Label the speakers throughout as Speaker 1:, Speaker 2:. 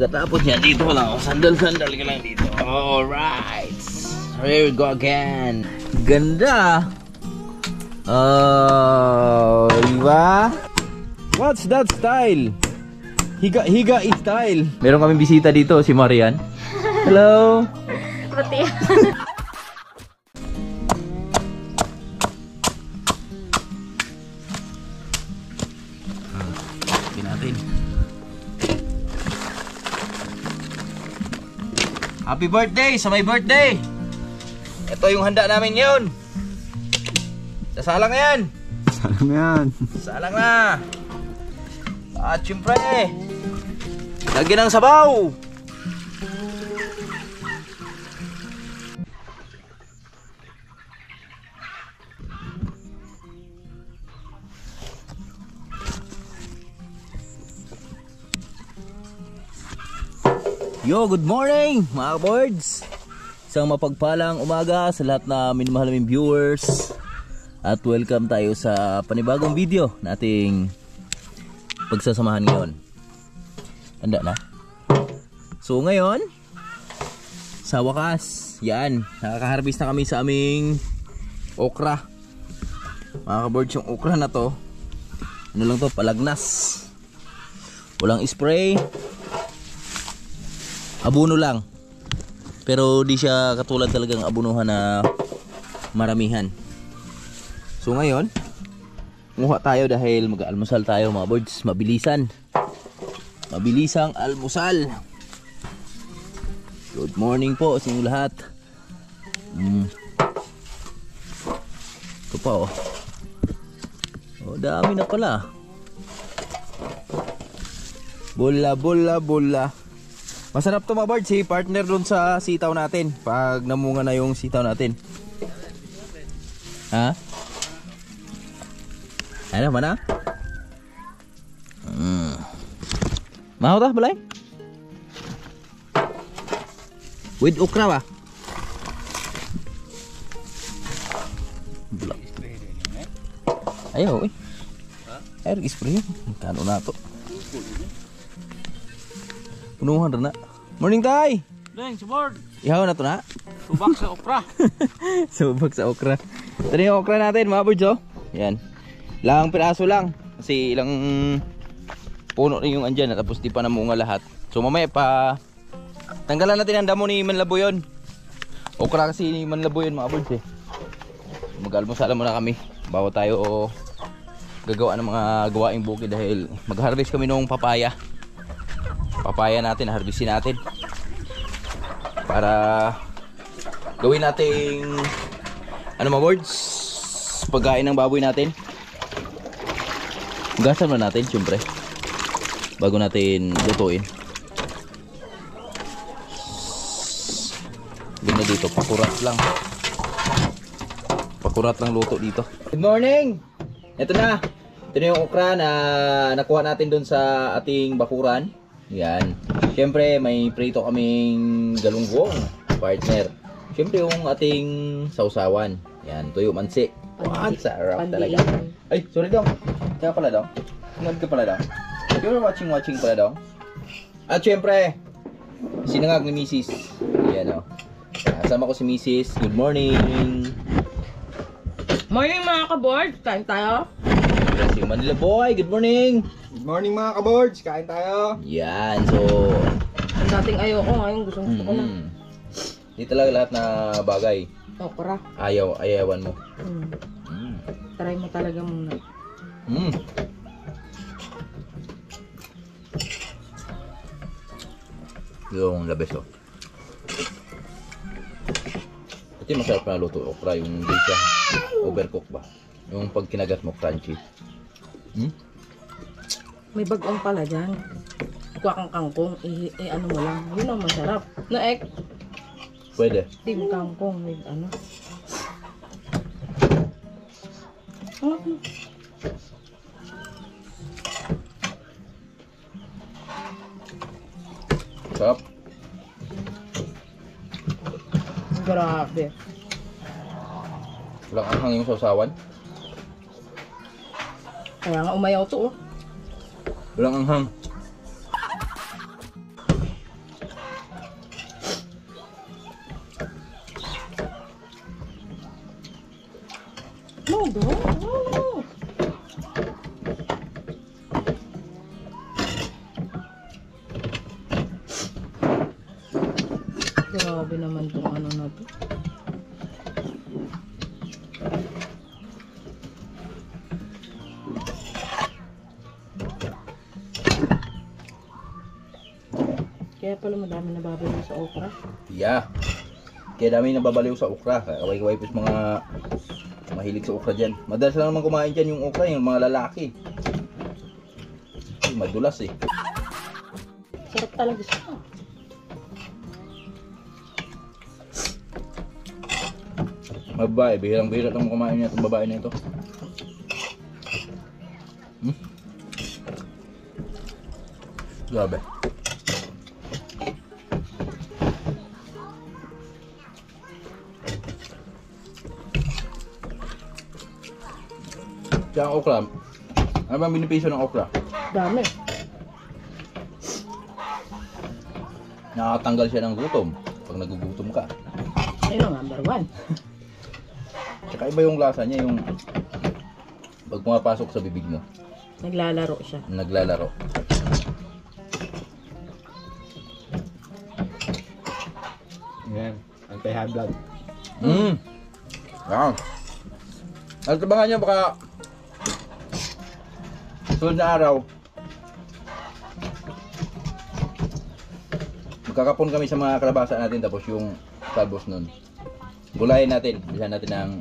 Speaker 1: Pagkatapos niya, dito lang ako. Sandal-sandal ka lang dito. Alright. Here we go again. Ganda. Oh, diba? What's that style? Higa style. Meron kaming bisita dito, si Marian. Hello.
Speaker 2: Pati.
Speaker 1: Natin. Happy birthday sa my birthday. Ito yung handa namin ngayon. Sasalang na yan.
Speaker 3: Salang na yan.
Speaker 1: Salang na. At syempre, lagyan ng sabaw. Yo, good morning mga boards. Isang mapagpalang umaga sa lahat na minamahal naming viewers. At welcome tayo sa panibagong video nating pagsasamahan ngayon. Handa na? So ngayon, sa wakas, yan, nakaka-harvest na kami sa aming okra. Mga ka-boards, yung okra na to, ano lang to, palagnas. Walang spray. Abono lang. Pero di siya katulad talagang abonuhan na maramihan. So ngayon, muha tayo dahil mag-almusal tayo mga birds. Mabilisan. Mabilisang almusal. Good morning po sa inyong lahat. Ito pa oh. Oh, dami na pala. Bola. Masarap to mga birds, si partner dun sa sitaw natin. Pag namunga na yung sitaw natin. Ha? Ano mana? Mau tah balay? With okra ba? Ayo, air spray. Kano na to? Punuhan na. Morning tay.
Speaker 4: Deng, support.
Speaker 1: Ihaw na to na.
Speaker 4: Subak sa okra.
Speaker 1: Subak sa okra. Ito na yung okra natin mga birds oh. Yan. Ilang piraso lang. Kasi ilang puno na yung andyan. Tapos di pa namunga lahat. So mamaya pa tanggalan natin ang damo ni Manlabo yun. Okra kasi ni Manlabo yun mga birds eh. Mag-almusala muna kami. Bawa tayo gagawa ng mga gawaing bukid dahil mag-harvest kami ng papaya. Papaya natin, harvestin natin para gawin nating ano mga birds, pagkain ng baboy natin. Gasan mo natin syempre bago natin lutuin. Ganda dito, pakurat lang luto dito. Good morning. Ito na yung okra na nakuha natin doon sa ating bakuran. Yan. Siyempre may prito kaming galunggong, partner. Siyempre yung ating sausawan. Yan, tuyo mansi. What? Sarap talaga. Ay, sorry dong. Kaya pala dong. Tingnan ka pala dong. You're watching pala dong. At siyempre, sinangag ni Mrs. Yan o. Kasama ko si Mrs. Good morning.
Speaker 2: Morning mga ka-board. Kain tayo.
Speaker 1: Si Manila Boy, good morning.
Speaker 3: Good morning mga ka-boards, kain tayo.
Speaker 1: Yan, so
Speaker 2: Ang dating ayoko, ngayon gusto ko na.
Speaker 1: Di talaga lahat na bagay
Speaker 2: Okra.
Speaker 1: ayawan mo.
Speaker 2: Try mo talaga muna.
Speaker 1: Yung the best oh. Ito yung masarap na luto okra, yung hindi siya overcook ba. Yung pag kinagat mo crunchy.
Speaker 2: May bagong pala dyan. Kuha kang kangkong, ano mo lang. Yun ang masarap. No,
Speaker 1: Pwede.
Speaker 2: Team kangkong with ano.
Speaker 1: Sarap.
Speaker 2: Grabe.
Speaker 1: Walang anghang yung sausawan.
Speaker 2: Kaya nga umayaw to oh.
Speaker 1: Walang anghang.
Speaker 2: No, don't. No. Grabe naman tong ano na to. Kaya pala madami nababalik sa okra.
Speaker 1: Yeah. Kaya dami nababaliw sa okra. Kaya kaway-kaway po mga mahilig sa okra dyan. Madalas lang naman kumain dyan yung okra, yung mga lalaki. Ay, madulas eh.
Speaker 2: Sarap talaga siya.
Speaker 1: Mababae, bihirang-bihira lang kumain niya itong babae na ito. Grabe. Kaya ang okra, ano bang benepisyo ng okra?
Speaker 2: Dami.
Speaker 1: Nakakatanggal siya ng gutom pag nagugutom ka.
Speaker 2: Ayun ang number 1.
Speaker 1: Tsaka iba yung lasa niya, yung pag pumapasok sa bibig mo,
Speaker 2: Naglalaro siya.
Speaker 1: naglalaro.
Speaker 3: Yan. Anti-high blood.
Speaker 1: Yan. At abangan nyo baka sunod na araw magkakapon kami sa mga kalabasa natin, tapos yung talbos nun gulayin natin, bilisan natin ng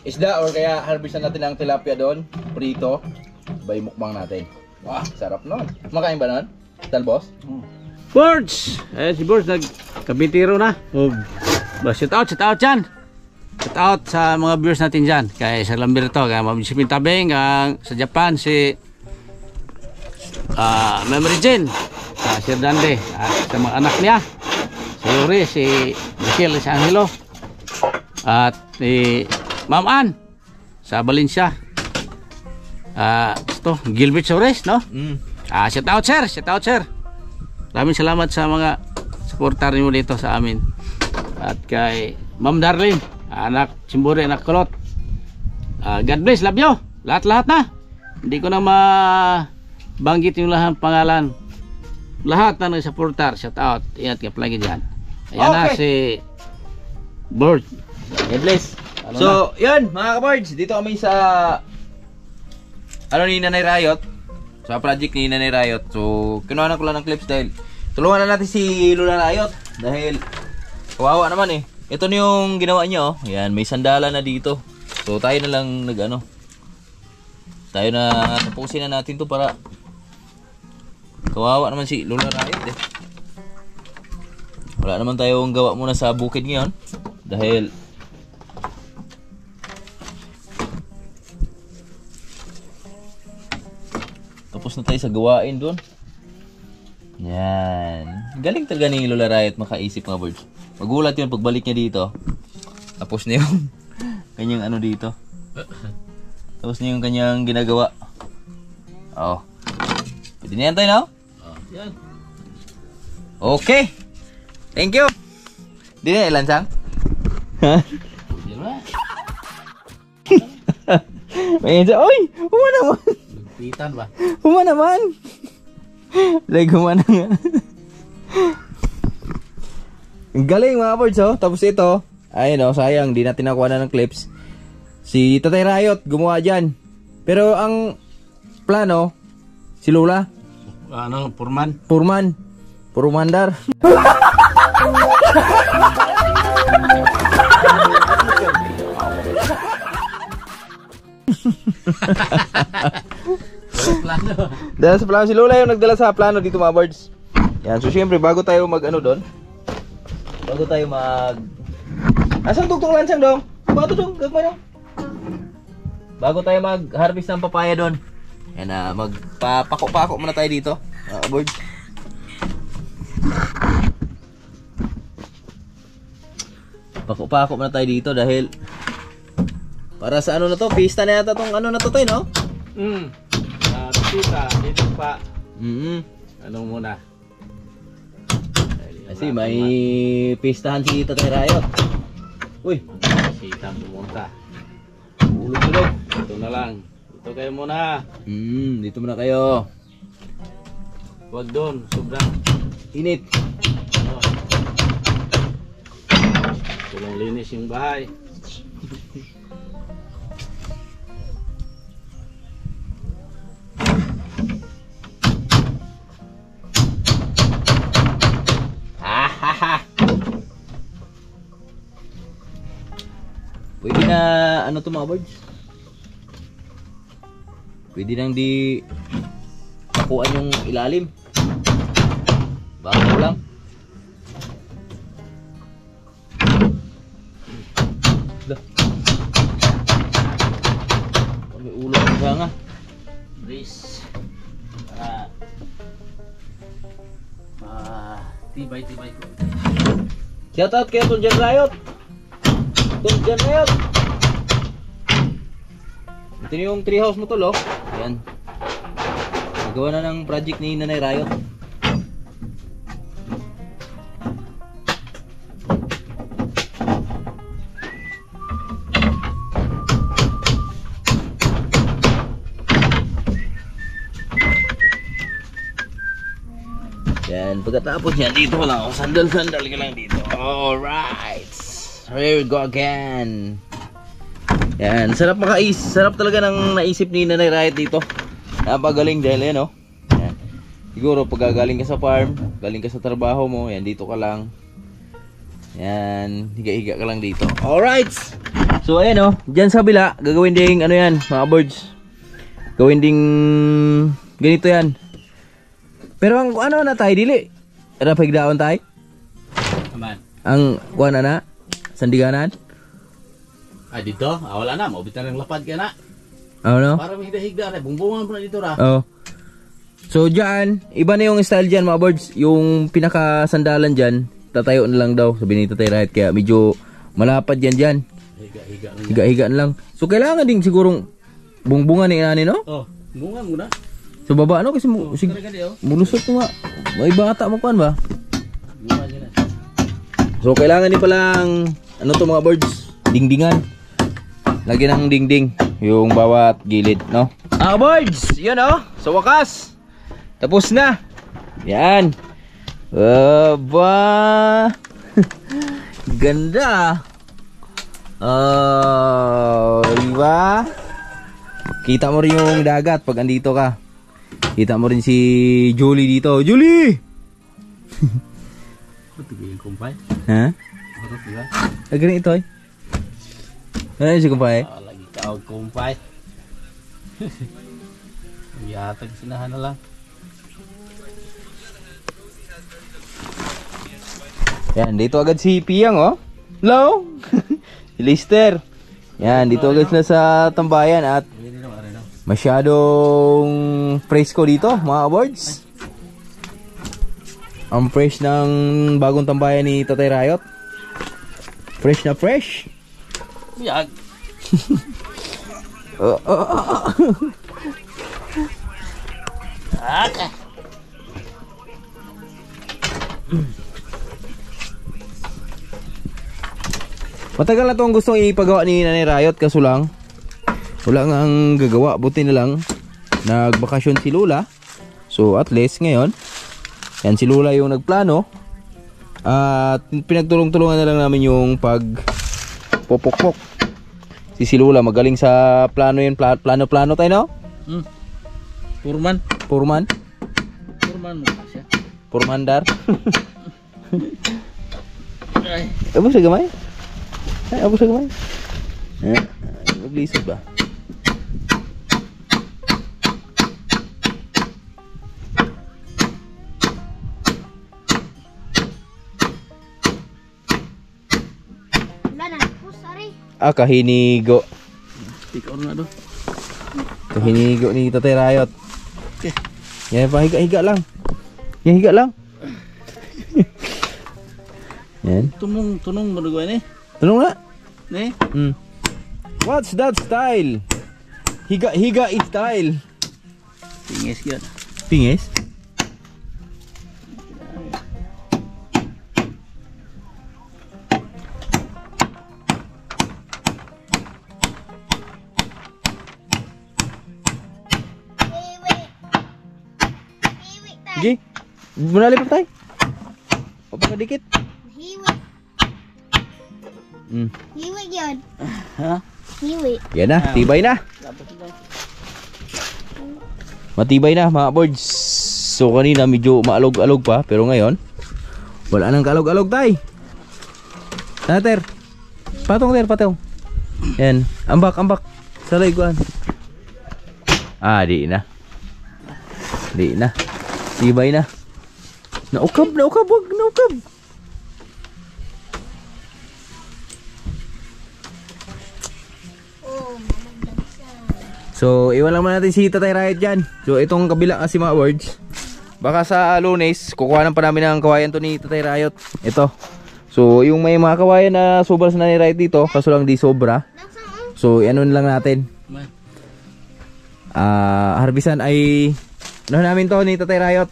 Speaker 1: isda or kaya harvestan natin ng tilapia doon, prito, bay mukbang natin. Wah, sarap nun. Makain ba nun? Talbos?
Speaker 4: Birds! Eh, si Birds nagkabitiro na. Oh. Shout out dyan. Shout out sa mga viewers natin dyan. Kay Sir Lamberto, kay Ma'am Josephine Tabeng, sa Japan, si Memory Jane, Sir Dande, at sa mga anak niya, si Yuri, si Michelle, si Angelo, at si Ma'am Ann, sa Valencia. Ito, Gilbert Sores, no? Shout out sir. Maraming salamat sa mga supporter niyo dito sa amin. At kay Ma'am Darlene, anak Simburi, anak Kulot. God bless, love you. Lahat-lahat na. Hindi ko na mabanggit yung lahat pangalan. Lahat na nag-supporter, shout out. Ingat ka palagi dyan. Ayan na si Bird.
Speaker 1: God bless. So, yun mga ka-birds, dito kami sa ni Nanay Riot, sa project ni Nanay Riot. So, kinuha ko lang ng clips dahil tulungan na natin si Lola Riot dahil kawawa naman eh. Ito na yung ginawa niya, oh. Yan, may sandala na dito. So, tayo na lang tayo na tapusin na natin to para kawawa naman si Lola Riot eh. Wala naman tayong gawa muna sa bukid ngayon dahil tapos na tayo sa gawain doon. Yan. Galing talaga ni Lola Riot makaisip, mga birds. Magulat yun pagbalik niya dito. Tapos na yung kanyang ano dito. Tapos na yung kanyang ginagawa. Oh. Pwede na yan tayo, no?
Speaker 4: Yan.
Speaker 1: Okay. Thank you. Di na ilansang? Ha?
Speaker 4: Di ba?
Speaker 1: May isa. Oy! Huma naman!
Speaker 4: Nagpitan ba?
Speaker 1: Huma naman! Like huma na nga. Ang galing mga birds, oh. Tapos ito, ayun oh, sayang, di natin nakuha na ng clips. Si Tatay Riot gumawa dyan. Pero ang plano, si Lola.
Speaker 4: Ano, Purman?
Speaker 1: Purmandar.
Speaker 4: Plano.
Speaker 1: Dahil sa plano, si Lola yung nagdala sa plano dito, mga birds. Yan, so syempre bago tayo mag ano doon, bago tayo mag asan tugtong lansang dong? Bato dong, gagmay dong. Bago tayo mag-harvest ng papaya doon, yan na, magpapako-pako muna tayo dito, birds. Pako-pako muna tayo dito dahil para sa ano na to, pista na yata tong ano na to tayo, no?
Speaker 4: Pista, dito pa. Ano muna?
Speaker 1: Kasi may pistahan si Tatay Riot. Uy,
Speaker 4: Sita pumunta. Tulog-tulog. Ito na lang. Dito kayo muna.
Speaker 1: Dito muna kayo.
Speaker 4: Huwag doon. Sobrang
Speaker 1: Init.
Speaker 4: ano. Walang linis yung bahay.
Speaker 1: Pwede na, ano to mga birds? Pwede nang di pakuan yung ilalim. Bago lang. Dah. May ulo ng sanga.
Speaker 4: Brace. Tibay-tibay ko.
Speaker 1: Shout out kay Tunjan Riot. Tunjan Riot. Ito na yung treehouse mo tol, oh. Ayan. Nagawa na ng project ni Nanay Riot. Yan, pagkatapos yan, dito ko lang. Sandal-sandal ka lang dito. Alright. Here we go again. Yan, sarap sarap talaga ng naisip ni Nanay Riot dito. Napagaling dahil yan, oh. Yan. Siguro pag galing ka sa farm, galing ka sa trabaho mo, yan, dito ka lang. Yan, higa-higa ka lang dito. Alright. So ayan, oh, dyan sa bila, gagawin ding ano yan, mga birds. Gawin ding ganito yan. Pero ang ano na tayo dili? Ano pagdaon tayo?
Speaker 4: Aman.
Speaker 1: Ang kuha na sandiganan?
Speaker 4: Dito? Wala na. Maubitan ng lapad ka na.
Speaker 1: Ano?
Speaker 4: Para may higda-higda na. Bungbungan mo na dito ra.
Speaker 1: Oh. So dyan, iba na yung style dyan mga birds. Yung pinakasandalan dyan, tatayo na lang daw. Sabi ni Tatay Riot, kaya medyo malapad yan dyan.
Speaker 4: Higa-higa na.
Speaker 1: Higa-higaan lang. So kailangan din sigurong bungbungan ni Ani, no?
Speaker 4: Oh, bungan mo na.
Speaker 1: So baba ano kasi mulusot mo nga. May bata mo kuan ba?
Speaker 4: Bungan yun na.
Speaker 1: So kailangan din palang ano to mga birds, dingdingan. Lagyan ng dingding yung bawat gilid, no? Birds, yun oh. Sa wakas. Tapos na. Yan. Aba. Ganda. Diba? Kita mo rin yung dagat pag andito ka. Kita mo rin si Julie dito. Julie!
Speaker 4: Ito yung kumpay.
Speaker 1: Ha?
Speaker 4: Harap diba?
Speaker 1: Agad ito eh. Ano si kumpay?
Speaker 4: Lagi ka og kumpay. Yatag sinahan na lang.
Speaker 1: Yan, dito agad si Piyang, oh. Hello? Si Lister. Yan, dito agad sila sa tambayan at masyadong fresco dito, mga birds. Ang fresh ng bagong tambayan ni Tatay Riot. Fresh na fresh.
Speaker 4: Yag. Okay.
Speaker 1: Matagal na itong gustong ipagawa ni Nanay Riot, kaso lang wala nga ang gagawa. Buti na lang nagbakasyon si Lula. So at least ngayon, yan si Lula yung nagplano. At pinagtulong-tulungan na lang namin yung pag popokpok. Si Lula magaling sa plano yun. Plano-plano tayo, no?
Speaker 4: Purman.
Speaker 1: Purman?
Speaker 4: Purman mo siya.
Speaker 1: Purmandar?
Speaker 4: Ay.
Speaker 1: Abos sa gamay? Ay, abos sa gamay? Maglisod ba? Kahinigo.
Speaker 4: Ikaw na do.
Speaker 1: Kahinigo ni Tatay Riot.
Speaker 4: Okay.
Speaker 1: Yan pa, higa-higa lang. Yan, higa lang. Yan.
Speaker 4: Tunong madugo ni.
Speaker 1: Tunong na.
Speaker 4: Ne?
Speaker 1: What's that style? Higa-higa style.
Speaker 4: Pingis yan.
Speaker 1: Pingis? Gi. Munali pa tay. Papadikit.
Speaker 5: Hiwi. Hiwi yun.
Speaker 4: Ha?
Speaker 5: Hiwi.
Speaker 1: Yan na, tibay na. Matibay na mga boards. So kanina medyo maalog-alog pa, pero ngayon wala nang kalog-alog tay. Ter. Patong ter, patong. Yan, ambak. Salay kuan. Di na. Di na. Tibay na. Naukab, wag naukab. So, iwan lang natin si Tatay Riot dyan. So, itong kabila kasi mga words. Baka sa Lunes, kukuhanan pa namin ng kawayan to ni Tatay Riot. Ito. So, yung may mga kawayan na sobra sa Nanay Riot dito, kaso lang di sobra. So, ano lang natin. Harbisan ay ano namin to ni Tatay Riot.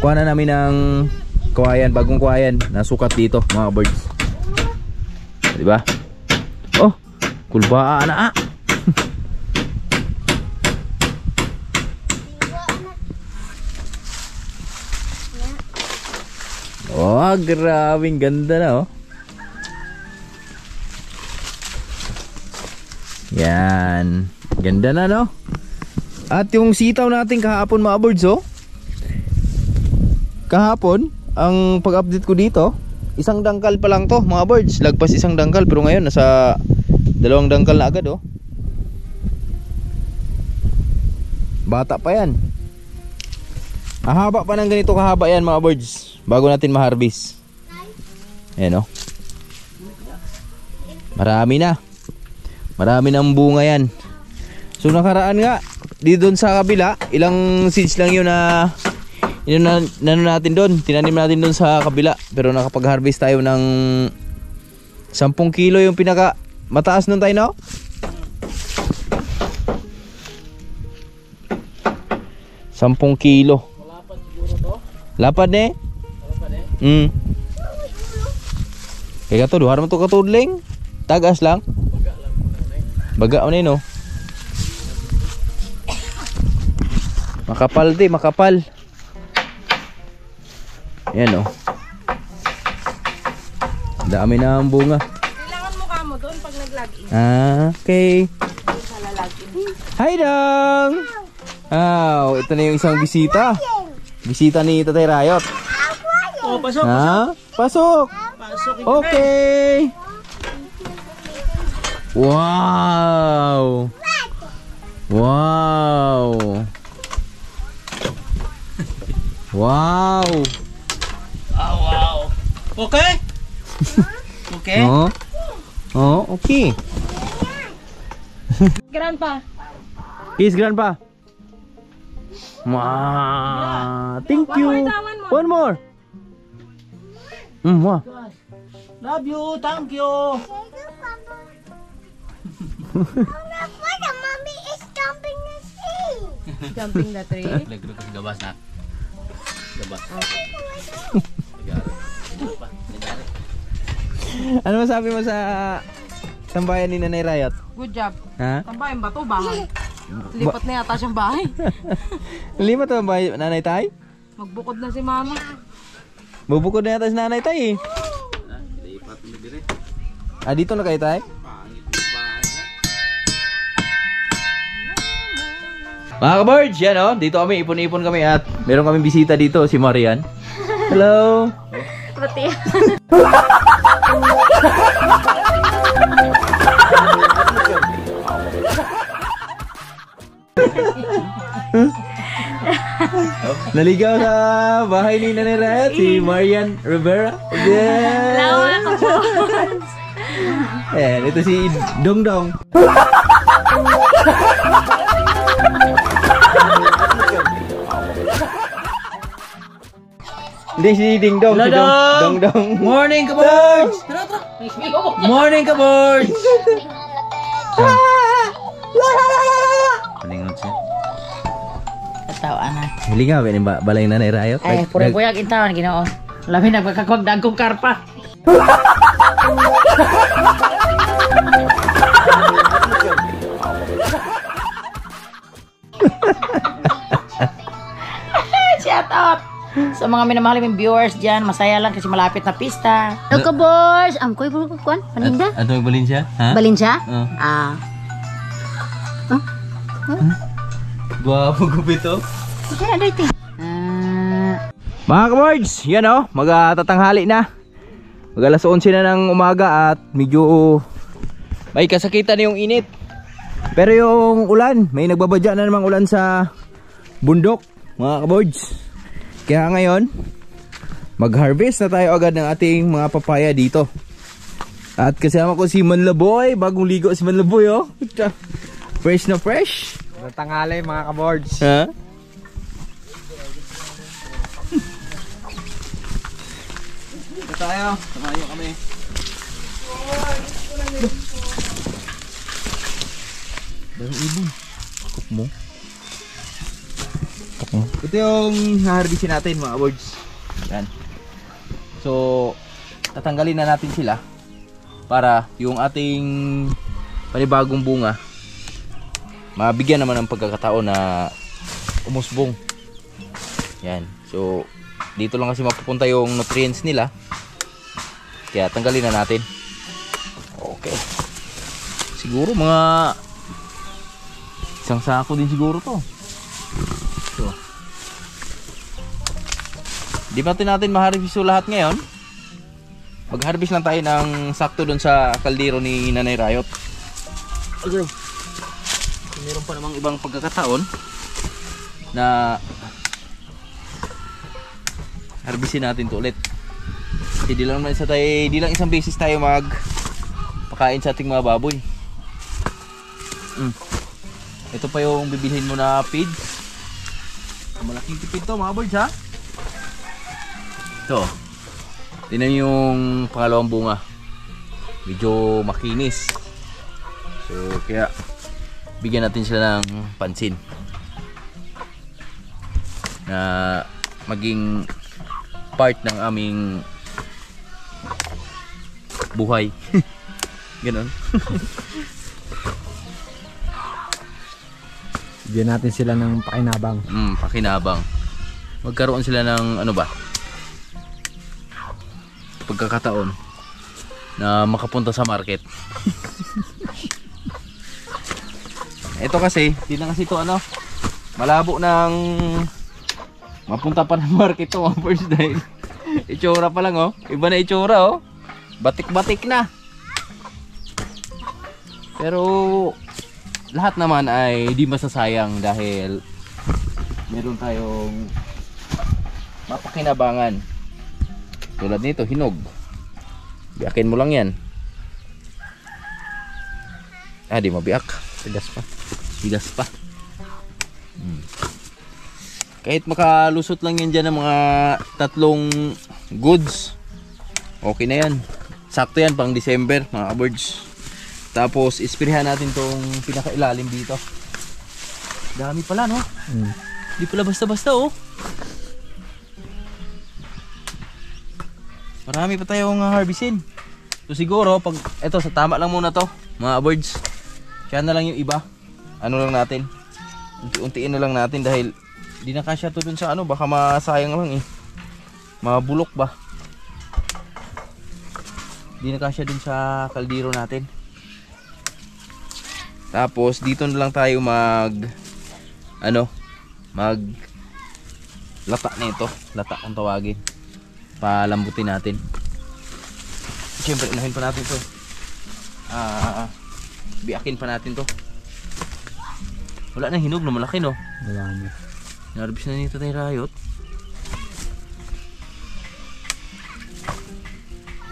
Speaker 1: Kuha na namin ng kawayan, bagong kawayan na sukat dito mga birds. Diba? Oh, kulbaan na. Oh, grabing ganda na oh. Yan. Ganda na no? At yung sitaw natin kahapon mga birds oh. Kahapon, ang pag-update ko dito, isang dangkal pa lang to mga birds. Lagpas isang dangkal pero ngayon nasa 2 dangkal na agad oh. Bata pa yan. Haba pa ng ganito kahaba yan mga birds bago natin ma-harvest. Ayan oh. Marami na. Marami ng bunga yan. So nakaraan nga, di doon sa kabila, ilang seeds lang yun na natin doon. Tinanim natin doon sa kabila. Pero nakapag-harvest tayo ng 10 kilo yung pinaka mataas nun tayo no? Sampung kilo.
Speaker 4: Lapad siguro to.
Speaker 1: Lapad eh?
Speaker 4: Lapad eh.
Speaker 1: Kaya to, duhar mo to katudling. Tagas lang. Baga mo na yun oh. Makapal di, makapal. Ayan oh. Dami na ang bunga.
Speaker 2: Kailangan mukha mo doon pag nag-login.
Speaker 1: Okay.
Speaker 2: Lalagin.
Speaker 1: Hi dong! Ito na yung isang bisita. Bisita ni Tatay Riot.
Speaker 4: Oh, pasok.
Speaker 1: Pasok!
Speaker 4: Pasok.
Speaker 1: Okay! Wow! Wow! Wow!
Speaker 4: Oh, wow. Okay? Okay?
Speaker 1: Okay.
Speaker 2: Grandpa.
Speaker 1: Kiss grandpa. Thank you. One more. Wow.
Speaker 4: Love you, thank you.
Speaker 5: Mommy is jumping the sea.
Speaker 2: Jumping the tree.
Speaker 4: Legro kasi gabas na. Gabas.
Speaker 1: Ano masabi mo sa tambayan ni Nanay Riot?
Speaker 2: Good job.
Speaker 1: Ha?
Speaker 2: Tambayan ba to? Bahay. Lipat na yata siyang bahay.
Speaker 1: Lima to ba Nanay Tay?
Speaker 2: Magbukod na si mama.
Speaker 1: Bubukod na yata si Nanay Tay eh. Dito na kayo Tay? Mga ka-birds, yan oh. Dito kami, ipon-ipon kami at meron kaming bisita dito, si Marian. Hello!
Speaker 5: Pati.
Speaker 1: Naligaw sa bahay ni Nanay Riot, si Marian Rivera. Yeah! Ayan, ito si Dongdong. Hindi si Dingdong, si Dongdong.
Speaker 4: Morning, ka-birds! Morning, ka-birds!
Speaker 1: Palingon siya.
Speaker 6: Katawan na.
Speaker 1: Hili nga, balay na Nanay Riot.
Speaker 6: Ay, pura-pura kintawan, ginoo. Labi na pagkakwag dagkong karpa. Sa mga minamahal yung viewers dyan, masaya lang kasi malapit na pista. Hello ka, boys! Ang koy, kuan, paninda?
Speaker 1: Ano yung Valencia? Ha?
Speaker 6: Valencia?
Speaker 1: Oh.
Speaker 6: Ah.
Speaker 1: Gwapo gupit oh.
Speaker 6: Kaya na ito.
Speaker 1: Mga kabords, yan o, magtatanghali na. Mag alas 11 na ng umaga at medyo may kasakitan na yung init. Pero yung ulan, may nagbabadya na namang ulan sa bundok, mga kabords. Kaya ngayon, mag-harvest na tayo agad ng ating mga papaya dito. At kasama ko si Manlaboy, bagong ligo si Manlaboy oh. Fresh na fresh.
Speaker 3: Tanghali mga kabords.
Speaker 1: Ha? Ito tayo, samayo kami. Darang ibon. Kuk mo. Ito yung haharbisin natin mga birds. Yan. So, tatanggalin na natin sila para yung ating panibagong bunga mabigyan naman ng pagkakataon na umusbong. Yan. So, dito lang kasi mapupunta yung nutrients nila. Kaya tanggalin na natin. Okay. Siguro mga isang sako din siguro to. So, di ba natin ma-harvest lahat ngayon? Mag-harvest lang tayo ng sakto doon sa kaldero ni Nanay Rayot. Okay. Meron pa namang ibang pagkakataon na harvestin natin to ulit. Kasi di lang isang beses tayo magpakain sa ating mga baboy. Ito pa yung bibilhin mo na feed. Malaking tipid to mga boys ha. Ito. Tingnan yung pangalawang bunga. Medyo makinis. So kaya bigyan natin sila ng pansin. Na maging part ng aming buhay. Ganon.
Speaker 3: Bigyan natin sila ng pakinabang.
Speaker 1: Pakinabang. Magkaroon sila ng ano ba? Pagkakataon na makapunta sa market. Ito kasi, di na kasi ito ano, malabo ng mapunta pa ng market to mga first dahil itsura pa lang oh. Iba na itsura oh. Batik-batik na. Pero lahat naman ay di masasayang dahil meron tayong mapakinabangan. Tulad nito, hinog. Biakin mo lang yan. Di mabiak. Tigas pa. Tigas pa. Kahit makalusot lang yan dyan ng mga 3 goods, okay na yan. Sakto yan pang December mga birds. Tapos isprehan natin tong pinakailalim dito. Dami pala no? Di pala basta-basta oh. Marami pa tayong harvestin. So siguro pag ito sa tama lang muna to mga birds. Kaya na lang yung iba. Ano lang natin. Unti-untiin na lang natin dahil di na kasya to dun sa ano, baka masayang lang eh. Mabulok ba? Di na kasya dun sa kaldero natin. Tapos dito na lang tayo mag lata nito, lata kung tawagin. Palambutin natin. Siyempre unahin pa natin to. Biakin pa natin to. Wala nang hinog na malaki no.
Speaker 3: Wala na.
Speaker 1: Narbis na nito tayo Rayot.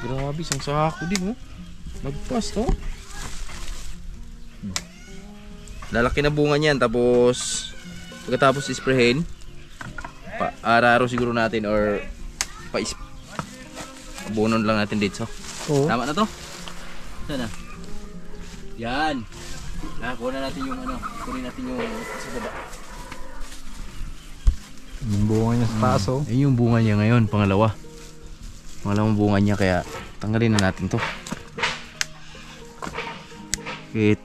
Speaker 1: Grabe, isang sako din oh. Magpas to. Lalaki na bunga niyan, tapos pagkatapos isprayin, araro siguro natin or abunon lang natin dito.
Speaker 3: Oo.
Speaker 1: Tama na to? Sana. Yan. Kuha na natin yung kunin natin yung sa baba.
Speaker 3: Yung bunga niya sa taas oh.
Speaker 1: Ayun yung bunga niya ngayon, pangalawang bunga niya, kaya tanggalin na natin to. Kahit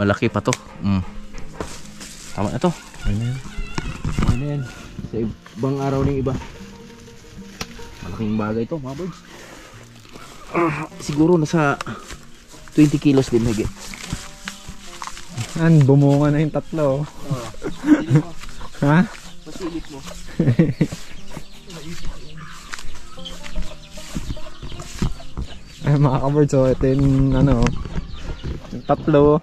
Speaker 1: malaki pa to. Tama na to.
Speaker 3: Ano yan?
Speaker 1: Ano yan? Sa ibang araw ng iba. Malaking bagay to mga birds. Siguro nasa 20 kilos din higit.
Speaker 3: Yan, bumunga na yung tatlo. Ha?
Speaker 1: Pasilip mo.
Speaker 3: Ay mga ka-birds, so ito yung ano, yung tatlo.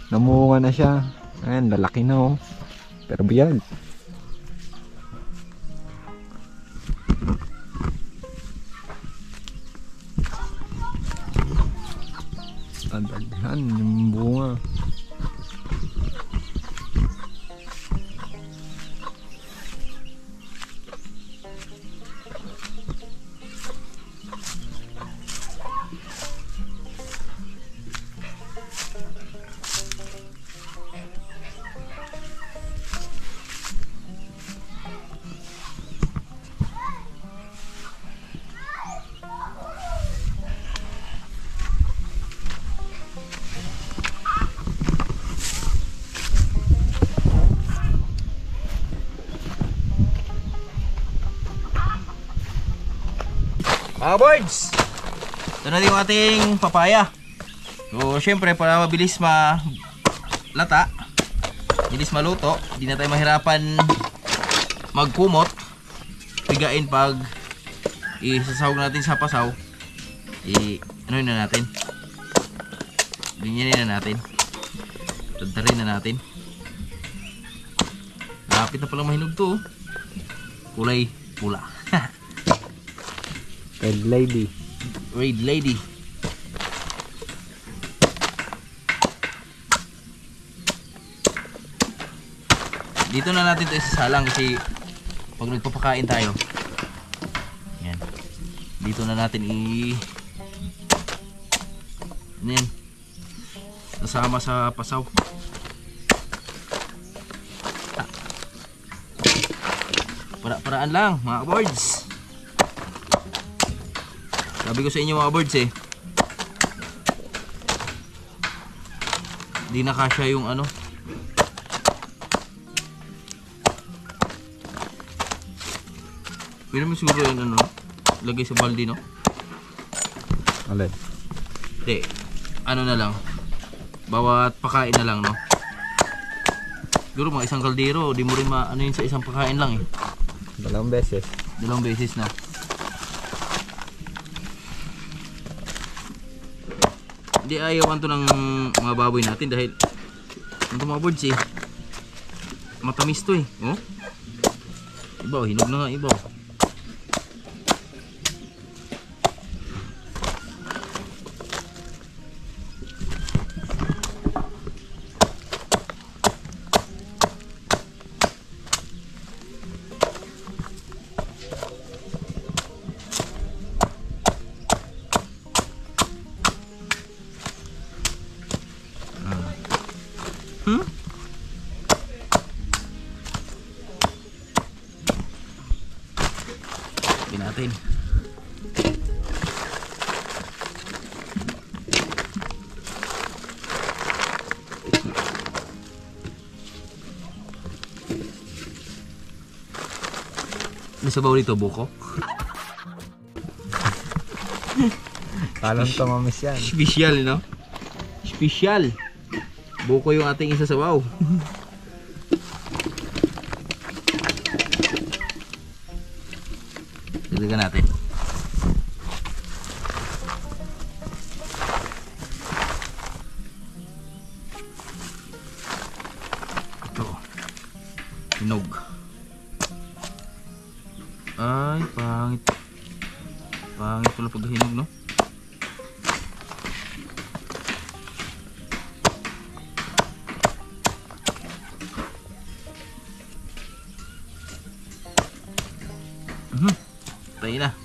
Speaker 3: Namunga na siya. Ayan, lalaki na oh. Pero biyag. Tandaghan yung bunga.
Speaker 1: Mga birds, ito na yung ating papaya. So syempre para mabilis malata, mabilis maluto, hindi na tayo mahirapan magkumot, pigain pag isasawag natin sa pasaw. Ano na natin, ganyanin na natin, tantarin na natin. Lapit na palang mahinog to, kulay pula.
Speaker 3: Red lady.
Speaker 1: Red lady. Dito na natin ito isasalang kasi pag nagpapakain tayo, yan, dito na natin ano yan, nasama sa pasaw. Para-paraan lang mga birds. Sabi ko sa inyo mga birds di na kasya yung ano. Pwede mo siguro yung ano, lagay sa balde no?
Speaker 3: Alin?
Speaker 1: Hindi, ano na lang, bawat pakain na lang no? Siguro mga isang kaldero, di mo rin ano yun sa isang pakain lang eh.
Speaker 3: Dalawang beses.
Speaker 1: Dalawang beses na. Hindi ayawan to ng mga baboy natin dahil ito mga birds matamis to oh. Ibaw, hinog na nga ibaw. Natin. Nasabaw dito buko.
Speaker 3: Talon to mamis yan.
Speaker 1: Special no? Special. Buko yung ating isasabaw. Dagdagan natin. Ito. Hinog. Ay, pangit. Pangit pala pag hinog, no? Tayo na.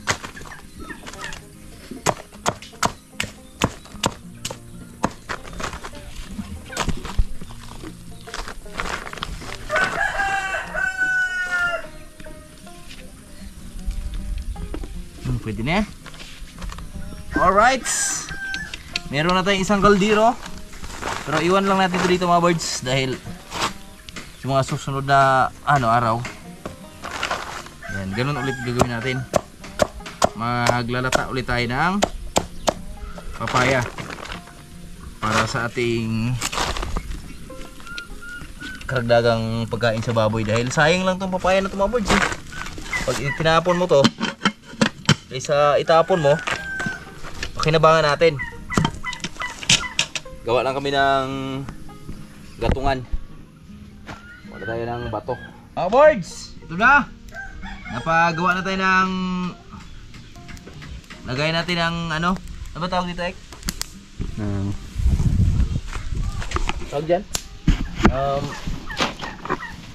Speaker 1: Pwede na. Alright. Meron na tayong isang kaldero. Pero iwan lang natin ito dito mga birds dahil sa mga susunod na araw ganun ulit gagawin natin. Maglalata ulit tayo ng papaya para sa ating karagdagang pagkain sa baboy, dahil sayang lang tong papaya na ito mga birds. Pag tinapon mo to, kaysa itapon mo, pakinabangan natin. Gawa lang kami ng gatungan. Wala tayo ng bato. Mga birds, ito na. Napagawa na tayo ng, lagay natin ng ano ba tawag dito, Ek? Tawag dyan?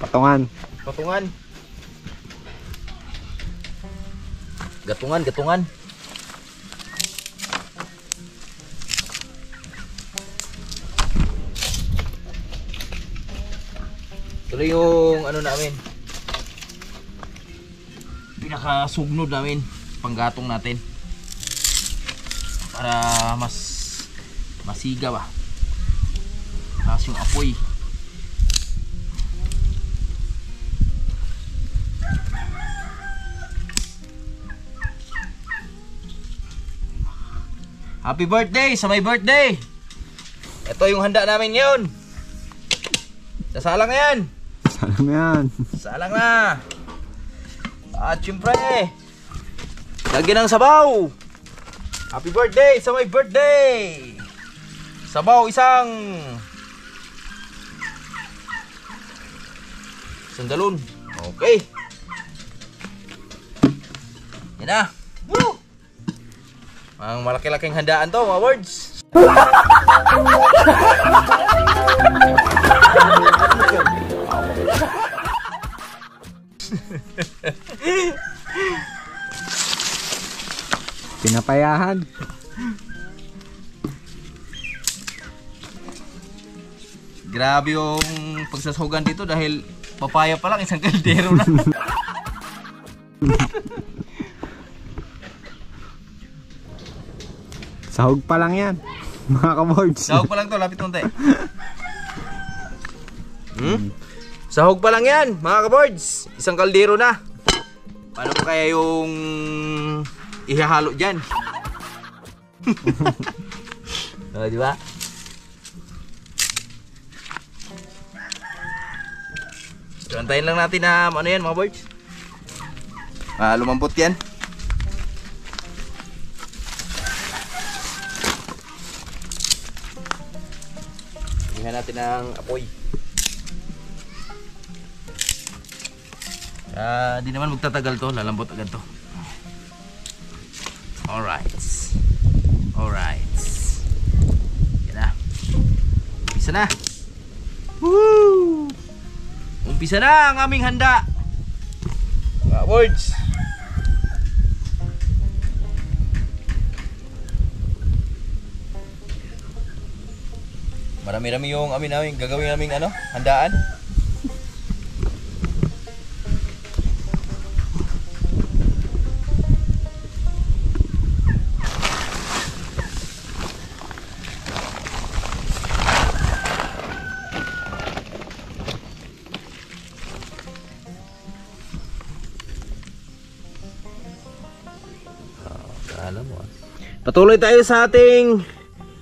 Speaker 3: Patungan.
Speaker 1: Patungan. Gatungan. Ito yung ano namin, pinakasugnod namin, panggatong natin para mas masiga ba, taas yung apoy. Happy birthday sa my birthday. Ito yung handa namin ngayon. Sasalang na yan.
Speaker 3: Salang yan.
Speaker 1: Salang na. At syempre, lagyan ng sabaw. Happy birthday sa my birthday. Sabaw isang galon. Okay. Yan na. Woo! Ang malaki-laking handaan to mga birds.
Speaker 3: Pinapayahan.
Speaker 1: Grabe yung pagsasahugan dito dahil papaya pa lang, isang kaldero na.
Speaker 3: Sahog pa lang yan, mga kabords.
Speaker 1: Sahog pa lang to, lapit konti. Sahog pa lang yan, mga kabords. Isang kaldero na. Paano pa kaya yung ihahalo dyan? O, di ba? So, antayin lang natin na ano yan, mga boards. Lumambot yan. Tingnan natin ang apoy. Di naman magtatagal to, lalambot agad to. Alright. Yan na. Umpisa na. Woo! Umpisa na ang aming handa. Mga words. Marami-rami yung namin gagawin naming handaan. Patuloy tayo sa ating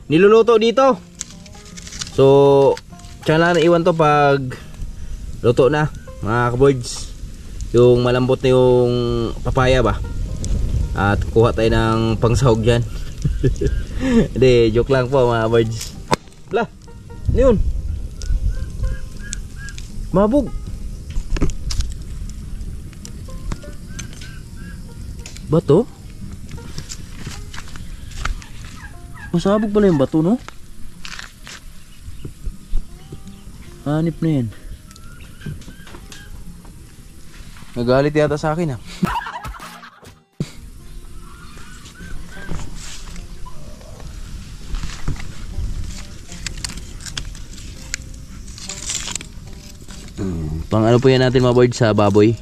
Speaker 1: niluluto dito. So, tiyan lang na iwan to pag luto na, mga kaboards. Yung malambot na yung papaya ba. At kuha tayo ng pangsahog dyan. Hindi, joke lang po mga kaboards. Wala, ano yun? Mabog. Bato? Masabog pala yung bato, no? Hanip na yan. Nagalit yata sa akin, ha? Pang ano po yan natin mga board sa baboy?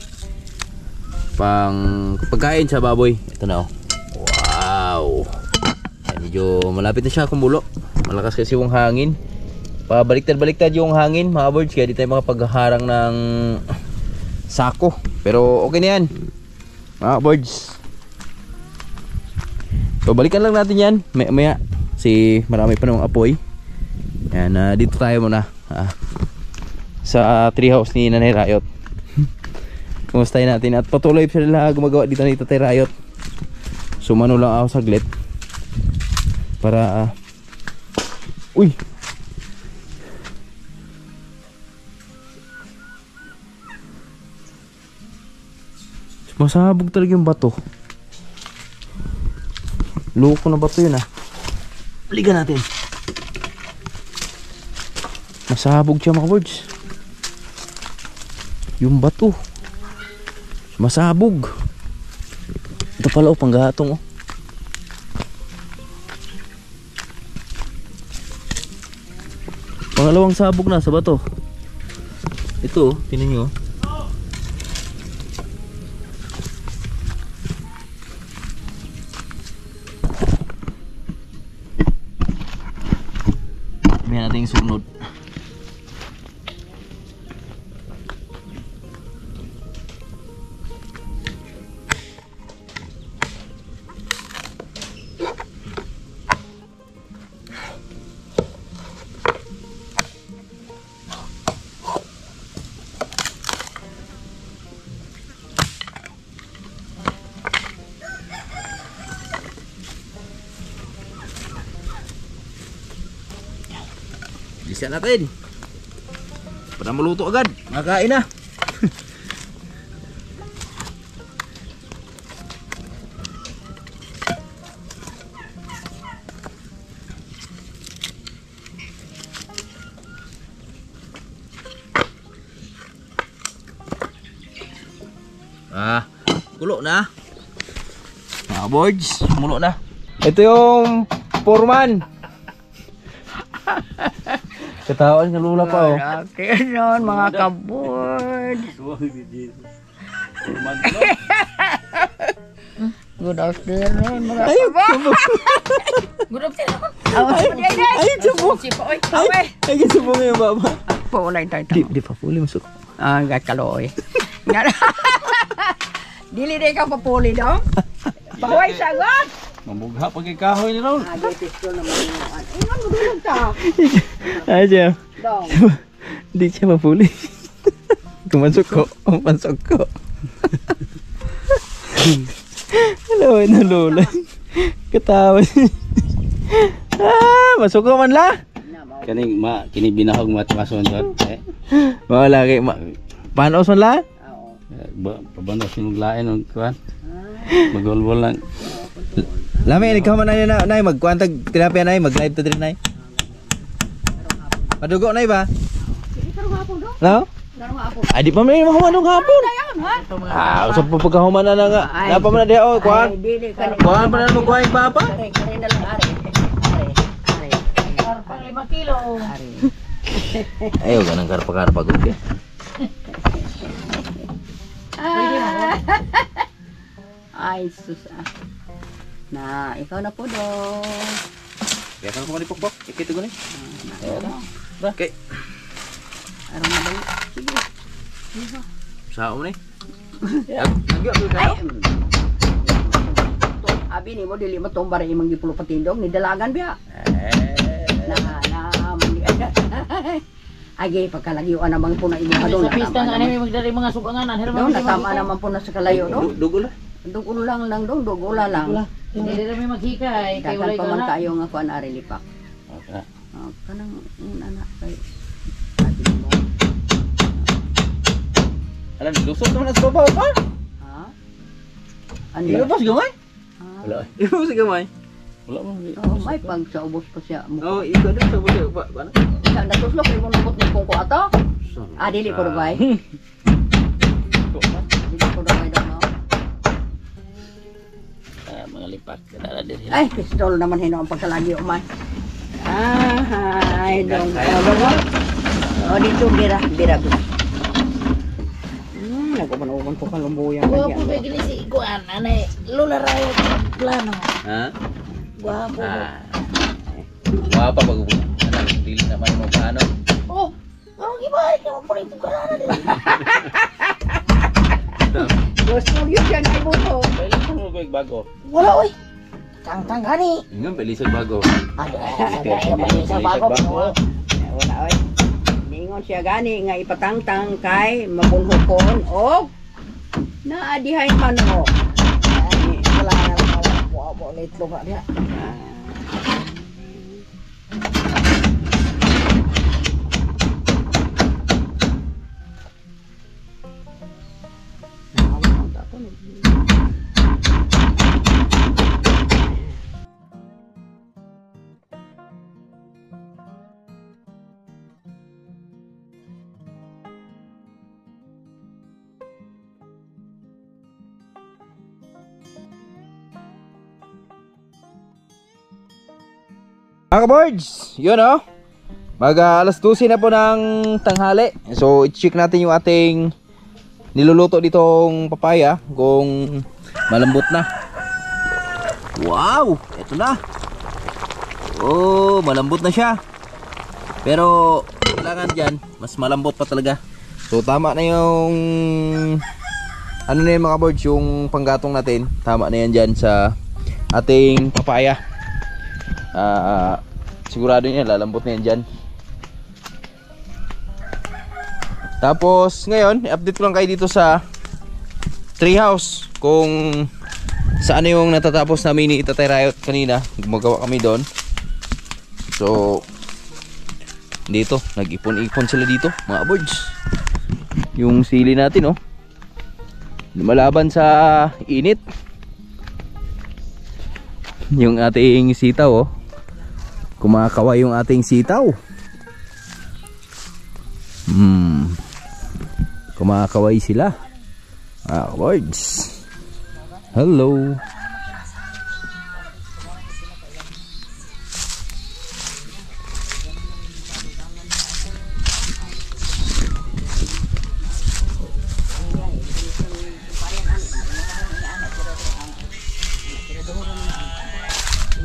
Speaker 1: Pang pagkain sa baboy. Ito na, oh. Wow! Medyo malapit na siya kumulo. Malakas kasi yung hangin. Pabaliktad-baliktad yung hangin mga birds, kaya di tayo makapagharang ng sako. Pero okay na yan. Mga birds. So balikan lang natin yan maya si marami pa namang apoy. Yan, dito tayo muna sa treehouse ni Nanay Rayot. Kumustahin natin at patuloy sila gumagawa dito ni Tatay Rayot. Sumano lang ako saglit para uy, masabog talaga yung bato. Loko na bato yun Balikan natin. Masabog siya mga birds. Yung bato masabog. Ito pala panggatong Pangalawang sabog na sa bato. Ito tingnan nyo. May nating sunod. Bisa natin para maluto agad. Makain na. Kulo na. Mga boards, mulo na.
Speaker 3: Ito yung foreman.
Speaker 1: Katawan ng lula pa
Speaker 6: Afternoon mga kabord. Good afternoon mga kabord. Good afternoon.
Speaker 3: Ay, subok. Ay, subok yung baba.
Speaker 6: Pulay tayo.
Speaker 1: Di pa puli masuk.
Speaker 6: Gat kaloy. Dili din ka papuli dong. Baway sagot.
Speaker 4: Mamugha pag ikahoy ni Raul.
Speaker 6: Pistol naman yun. Ingon mo dulog ka.
Speaker 1: Ay, siya.
Speaker 6: Dong.
Speaker 1: Di siya mapuli. Kumasok ko. Kumasok ko. Hello, nalulay. Katawan. Masuk ko man la.
Speaker 4: Kini binahog matmason dot.
Speaker 1: Wala kay paano son la?
Speaker 4: Pabando sinuglain og kuan. Magolbol lang.
Speaker 1: Lami ikaw man na magkuantag tilapia na mag-live to din na. Madugo na ba? No? Ay di pa may mahuman ng hapon. Usap pa pagkahuman na nga. Napa man na diha kuan. Kuan pa na magkuan papa.
Speaker 6: Kare na lang are. Pang 5 kilo.
Speaker 1: Ayo ganang karpa-karpa gud.
Speaker 6: Ay, sus. Na, ikaw na po dong.
Speaker 1: Kaya kan ko dipokpok, ikito guni. Okay.
Speaker 6: Araw na ba? Sige.
Speaker 1: Sao ni?
Speaker 6: Abi ni mo dili mo tombar imong gipulo patindong ni dalagan biya. Agi pagkalagiuan naman po na imong adon.
Speaker 2: Sa pista nga may magdari mga sugangan.
Speaker 6: Dong natama naman po na sa kalayo dong.
Speaker 1: Dugo la.
Speaker 6: Dugo lang dong, dugo lang.
Speaker 2: Hindi rin may maghikay. Kay
Speaker 6: Dakan
Speaker 2: walay
Speaker 6: pa man
Speaker 2: ka
Speaker 6: kayo nga kuan ari lipak.
Speaker 4: Okay.
Speaker 6: Kanang anak kay ati mo.
Speaker 1: Alam lusot naman sa babaw pa.
Speaker 6: Ha? Ano
Speaker 1: Iyo
Speaker 6: yun?
Speaker 1: boss gamay.
Speaker 4: Wala.
Speaker 1: Iyo boss gamay.
Speaker 4: Wala mo.
Speaker 6: Oh, may pag sa ubos pa siya.
Speaker 1: Oh, ikaw din sa boss ba? Bana?
Speaker 6: Sa natuslok ni mo nabot ni kung ko ato. Dili ko dugay. Dili ko dugay daw no.
Speaker 4: Mga lipat kada diri.
Speaker 6: Ay, pistol naman hino ang pagkalagi umay. Ay, dong. Oh, dito bira. Nagkuman-uman ko kalumbuyan
Speaker 2: Gwapo ba gini si Iguan? Anay, Lola Rayot plano.
Speaker 1: Ha?
Speaker 2: Gwapo.
Speaker 1: Wala pa pag anak dili naman mo paano.
Speaker 2: Oh, ang ibalik ka mo pa rin ka na nila.
Speaker 6: Gusto yun yan ay buto.
Speaker 4: Kailan mo bago?
Speaker 6: Wala oy. Tang gani.
Speaker 1: Ingon pelisod bago.
Speaker 6: Sa bago.
Speaker 2: Wala oy. Ningon siya gani nga ipatangtang kay mapunhukon og naadihay manok.
Speaker 6: Wala. Wala itlog na diha.
Speaker 1: Mga ka-birds, yun oh. Alas 12 na po ng tanghali. So i-check natin yung ating niluluto ditong papaya kung malambot na. Wow, eto na. Oh, malambot na siya. Pero kailangan dyan, mas malambot pa talaga. So tama na yung ano na yung mga birds, yung panggatong natin. Tama na yan dyan sa ating papaya. Sigurado niya lalambot na yan dyan. Tapos ngayon i-update ko lang kayo dito sa treehouse kung saan yung natatapos namin ni Tatay Riot kanina. Gumagawa kami doon. So dito nag-ipon-ipon sila dito mga birds. Yung sili natin oh, lumalaban sa init. Yung ating sitaw oh, kumakaway yung ating sitaw. Kumakaway sila. Birds. Hello.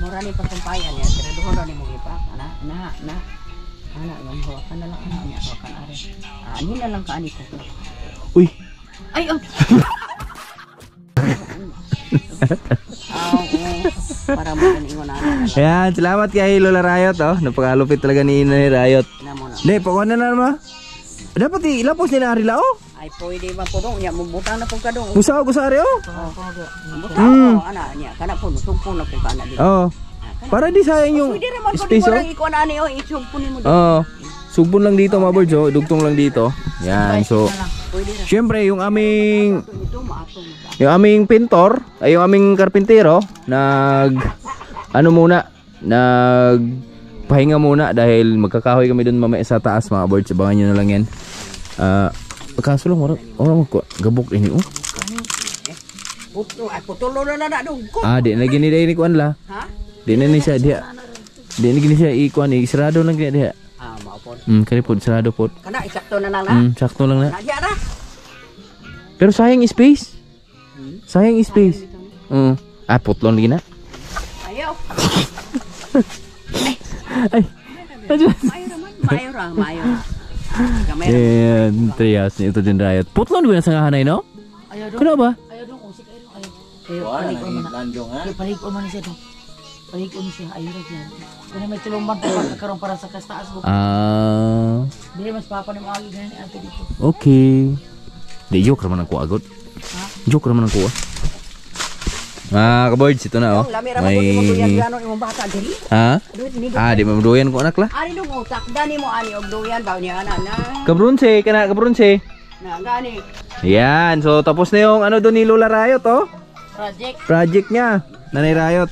Speaker 6: Murani pa kumpayan ya, pero doon ni mo gipa. Ana yung hawakan na lang niya, hawakan are. Ani na lang kaani ko.
Speaker 1: Uy.
Speaker 6: Ay oh. Para mo ingon ana.
Speaker 1: Ayan, salamat kay Lola Riot oh. Napakalupit talaga ni Inay Riot. Hindi, pagkuhan na naman. Dapat ilapos ni Narila oh.
Speaker 2: Ay pwede ba po dong nya mubutang na pud ka dong.
Speaker 1: Gusaw gusari oh.
Speaker 2: Butang ana nya kana po sugpon na pud kana dito.
Speaker 1: Oh. Para di sayang yung
Speaker 2: Pwede raman ko
Speaker 1: space
Speaker 2: di
Speaker 1: oh.
Speaker 2: mo ikuan ani oh isugpon mo.
Speaker 1: Oo. Sugbon lang dito mga birds oh. Dugtong lang dito. Yan. So, syempre yung aming pintor, ay yung aming karpintero, pahinga muna dahil magkakahoy kami dun mamaya sa taas mga birds. Abangan nyo na lang yan. Kaso lang, orang gabok ini oh.
Speaker 2: Putulo na dong.
Speaker 1: Di na gini dahil ni kuan la.
Speaker 2: Ha?
Speaker 1: Di na ni siya dia. Di na gini siya ikuan ni sarado lang kaya dia.
Speaker 2: Maupon.
Speaker 1: Kani pod sarado pod.
Speaker 2: Kana eksakto na lang na.
Speaker 1: Sakto lang na.
Speaker 2: Nadya ra.
Speaker 1: Pero sayang space. Sayang space. Putlon lagi na.
Speaker 2: Ayaw.
Speaker 1: Ay.
Speaker 2: Mayo ra. Gamay ra.
Speaker 1: Ayan, trias ni ito din Riot. Putlon ba na sa hanay no?
Speaker 6: Ayaw do.
Speaker 1: Kuno ba?
Speaker 6: Ayaw do usik ayaw. Palig ko man siya do. Palig ko siya ayaw ra. Kung may tulumban pa karon para sa taas ko. Dili mas papa ni maagi gani ato dito.
Speaker 1: Okay. Di joke raman ako agad. Joke raman ako. Ka-birds ito na oh. May
Speaker 2: imong bata diri.
Speaker 1: Ha? Di mamuduyan ko anak la.
Speaker 2: Ani dong utak dani mo ani og duyan baw niya ana na.
Speaker 1: Kabronse kana kabronse.
Speaker 2: Na gani.
Speaker 1: Yan, so tapos na yung ano doon ni Lola Riot oh.
Speaker 6: Project.
Speaker 1: Project niya. Nanay Riot.